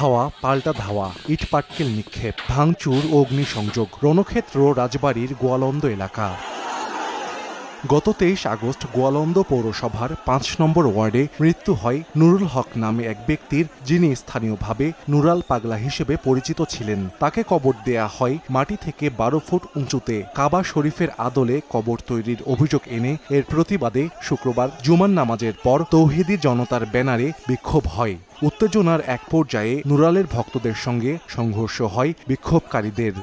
ধাওয়া পাল্টা ধাওয়া, ইটপাটকেল নিক্ষেপ, ভাঙচুর ও অগ্নিসংযোগ। রণক্ষেত্র রাজবাড়ীর গোয়ালন্দ এলাকা। গত 23 আগস্ট গোয়ালন্দ পৌরসভার 5 নম্বর ওয়ার্ডে মৃত্যু হয় নুরুল হক নামে এক ব্যক্তির, যিনি স্থানীয়ভাবে নুরাল পাগলা হিসেবে পরিচিত ছিলেন। তাকে কবর দেয়া হয় মাটি থেকে 12 ফুট উঁচুতে। কাবা শরীফের আদলে কবর তৈরির অভিযোগ এনে এর প্রতিবাদে শুক্রবার জুমার নামাজের পর তৌহিদি জনতার ব্যানারে বিক্ষোভ হয়। উত্তেজনার এক পর্যায়ে নুরালের ভক্তদের সঙ্গে সংঘর্ষ হয় বিক্ষোভকারীদের।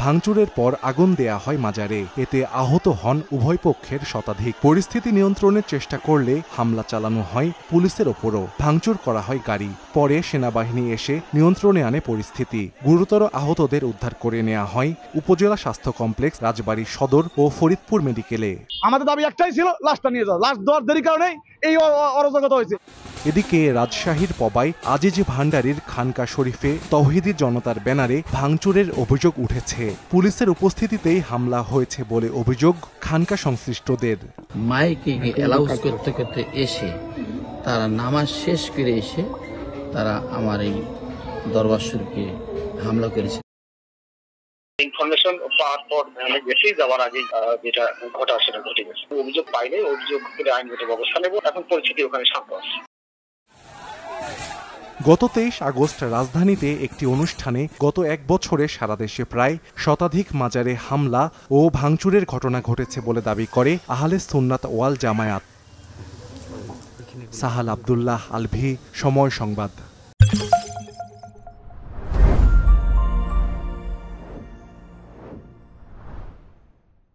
ভাঙচুরের পর আগুন দেয়া হয় মাজারে। এতে আহত হন উভয় পক্ষের শতাধিক। পরিস্থিতি নিয়ন্ত্রণের চেষ্টা করলে হামলা চালানো হয় পুলিশের ওপরও। ভাঙচুর করা হয় গাড়ি। পরে সেনাবাহিনী এসে নিয়ন্ত্রণে আনে পরিস্থিতি। গুরুতর আহতদের উদ্ধার করে নেওয়া হয় উপজেলা স্বাস্থ্য কমপ্লেক্স, রাজবাড়ী সদর ও ফরিদপুর মেডিকেলে। আমাদের দাবি একটাই ছিল, লাশটা নিয়ে যাও। লাশ দেওয়ার দেরি কারণে এই অরাজকতা হয়েছে। এদিকে রাজশাহীর পবাই আজিজ ভান্ডারীর খানকা শরীফে তৌহিদি জনতার ব্যানারে ভাঙচুরের অভিযোগ উঠেছে। পুলিশের উপস্থিতিতেই হামলা হয়েছে বলে অভিযোগ খানকা সংশ্লিষ্টদের। মাইকে অ্যালাউন্স করতে করতে এসে তারা নামাজ শেষ করে এসে তারা আমার এই দরবার শরীফে হামলা করেছে। ইনফরমেশন পাওয়ার পর গেছি, যাওয়ার আগে যেটা ঘটা সেটা ঘটে গেছে। অভিযোগ পাইলে অভিযোগ করে আইনগত ব্যবস্থা নেব। এখন পরিস্থিতি ওখানে শান্ত আছে। গত 23 আগস্ট রাজধানীতে একটি অনুষ্ঠানে গত 1 বছরে সারা দেশে প্রায় শতাধিক মাজারে হামলা ও ভাঙচুরের ঘটনা ঘটেছে বলে দাবি করে আহলে সুন্নাত ওয়াল জামায়াত। সাহাল আব্দুল্লাহ আলভি, সময় সংবাদ।